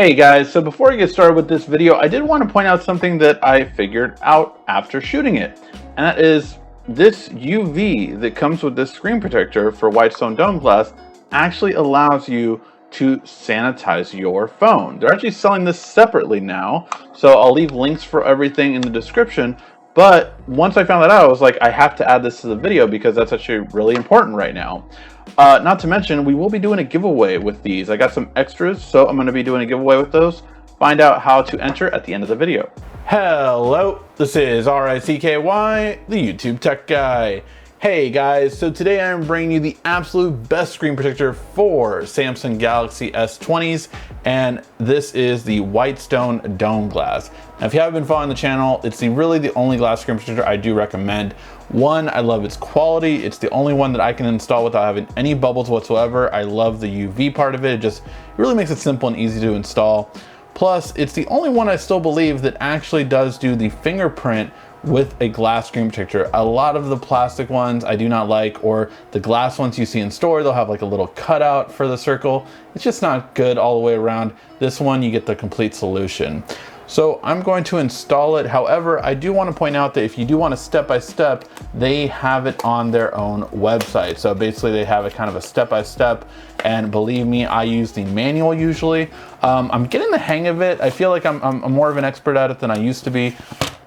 Hey guys, so before I get started with this video, I did want to point out something that I figured out after shooting it. And that is this UV that comes with this screen protector for Whitestone Dome Glass actually allows you to sanitize your phone. They're actually selling this separately now, so I'll leave links for everything in the description. But once I found that out, I was like, I have to add this to the video because that's actually really important right now. Not to mention, we will be doing a giveaway with these. I got some extras, so I'm going to be doing a giveaway with those. Find out how to enter at the end of the video. Hello, this is RICKY, the YouTube Tech Guy. Hey guys, so today I'm bringing you the absolute best screen protector for Samsung Galaxy S20s, and this is the Whitestone Dome Glass. Now, if you haven't been following the channel, it's really the only glass screen protector I do recommend. One, I love its quality. It's the only one that I can install without having any bubbles whatsoever. I love the UV part of it. It really makes it simple and easy to install. Plus, it's the only one I still believe that actually does do the fingerprint with a glass screen protector. A lot of the plastic ones I do not like, or the glass ones you see in store, they'll have like a little cutout for the circle. It's just not good all the way around. This one, you get the complete solution. So I'm going to install it. However, I do want to point out that if you do want a step-by-step, they have it on their own website. So basically they have a kind of a step-by-step, and believe me, I use the manual usually. I'm getting the hang of it. I feel like I'm more of an expert at it than I used to be,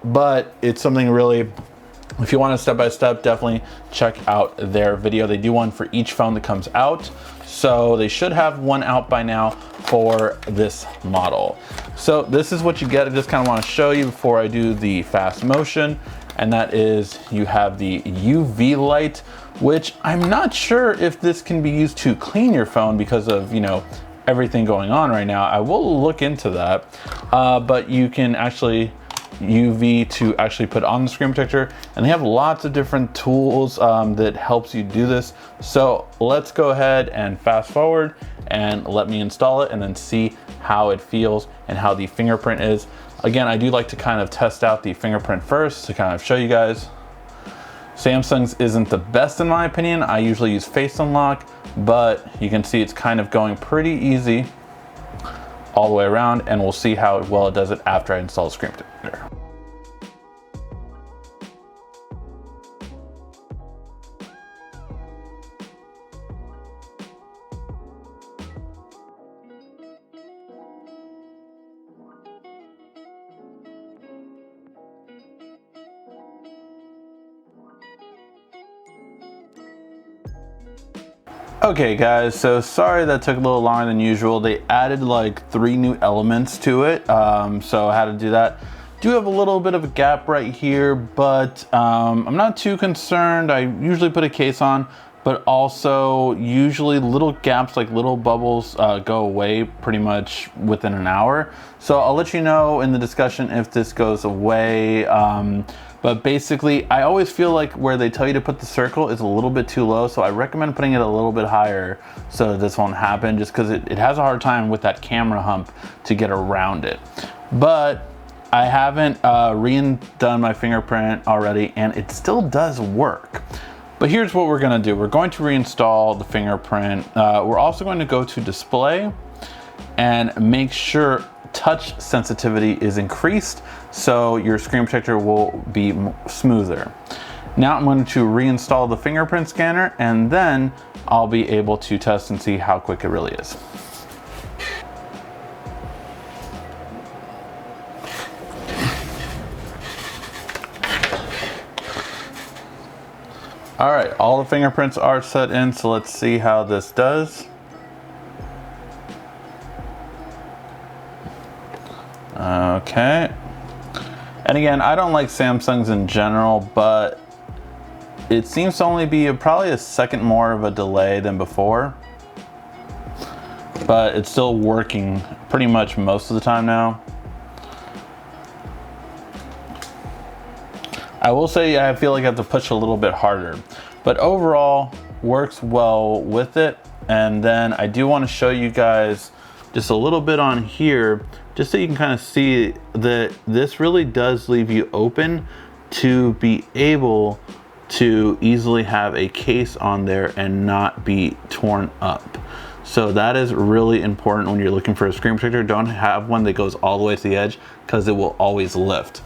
but it's something really, if you want a step-by-step, definitely check out their video. They do one for each phone that comes out. So they should have one out by now for this model. So this is what you get. I just kind of want to show you before I do the fast motion. And that is, you have the UV light, which I'm not sure if this can be used to clean your phone because of, you know, everything going on right now. I will look into that, but you can actually UV to actually put on the screen protector, and they have lots of different tools that helps you do this. So let's go ahead and fast forward and let me install it and then see how it feels and how the fingerprint is. Again, I do like to kind of test out the fingerprint first to kind of show you guys. Samsung's isn't the best in my opinion. I usually use Face Unlock, but you can see it's kind of going pretty easy all the way around, and we'll see how well it does it after I install the screen protector. Okay guys, so sorry that took a little longer than usual. They added like 3 new elements to it, so I had to do that. Do have a little bit of a gap right here, but I'm not too concerned. I usually put a case on, but also usually little gaps, like little bubbles, go away pretty much within an hour. So I'll let you know in the discussion if this goes away. But basically, I always feel like where they tell you to put the circle is a little bit too low, so I recommend putting it a little bit higher so that this won't happen, just because it has a hard time with that camera hump to get around it. But I haven't redone my fingerprint already, and it still does work. But here's what we're gonna do. We're going to reinstall the fingerprint. We're also going to go to display and make sure touch sensitivity is increased so your screen protector will be smoother. Now I'm going to reinstall the fingerprint scanner, and then I'll be able to test and see how quick it really is. All right, all the fingerprints are set in, so let's see how this does. Okay, and again, I don't like Samsung's in general, but it seems to only be probably a second more of a delay than before, but it's still working pretty much most of the time now. I will say I feel like I have to push a little bit harder, but overall works well with it. And then I do want to show you guys just a little bit on here, just so you can kind of see that this really does leave you open to be able to easily have a case on there and not be torn up. So that is really important when you're looking for a screen protector. Don't have one that goes all the way to the edge because it will always lift.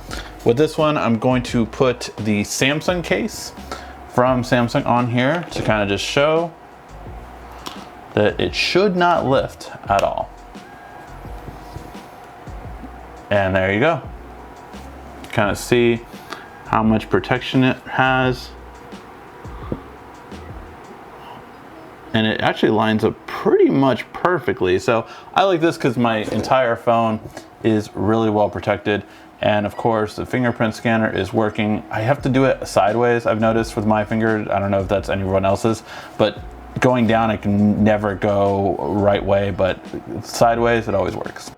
With this one, I'm going to put the Samsung case from Samsung on here to kind of just show that it should not lift at all. And there you go. Kind of see how much protection it has. And it actually lines up pretty much perfectly. So I like this because my entire phone is really well protected. And of course the fingerprint scanner is working. I have to do it sideways, I've noticed, with my finger. I don't know if that's anyone else's, but going down, I can never go right way, but sideways, it always works.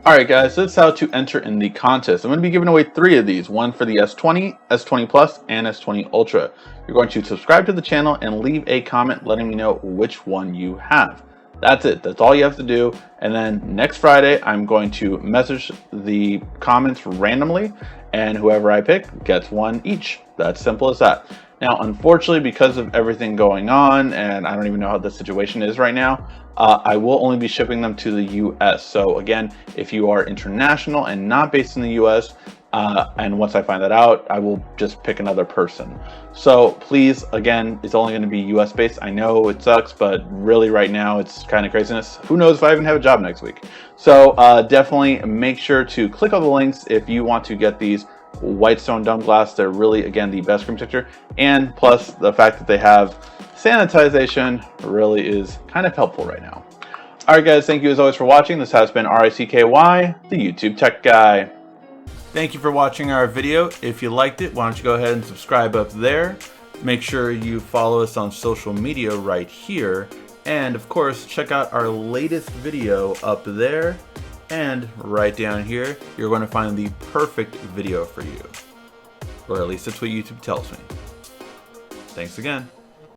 All right, guys, this is how to enter in the contest. I'm going to be giving away 3 of these, one for the S20, S20 Plus, and S20 Ultra. You're going to subscribe to the channel and leave a comment letting me know which one you have. That's it. That's all you have to do. And then next Friday, I'm going to message the comments randomly, and whoever I pick gets one each. That's simple as that. Now, unfortunately, because of everything going on, and I don't even know how the situation is right now, I will only be shipping them to the US. So again, if you are international and not based in the US, and once I find that out, I will just pick another person. So please, again, it's only going to be US based. I know it sucks, but really right now it's kind of craziness. Who knows if I even have a job next week. So definitely make sure to click on the links if you want to get these Whitestone Dome Glass. They're really, again, the best screen protector. And plus the fact that they have sanitization really is kind of helpful right now. All right, guys, thank you as always for watching. This has been RICKY, the YouTube Tech Guy. Thank you for watching our video. If you liked it, why don't you go ahead and subscribe up there. Make sure you follow us on social media right here. And of course, check out our latest video up there. And right down here, you're going to find the perfect video for you. Or at least that's what YouTube tells me. Thanks again.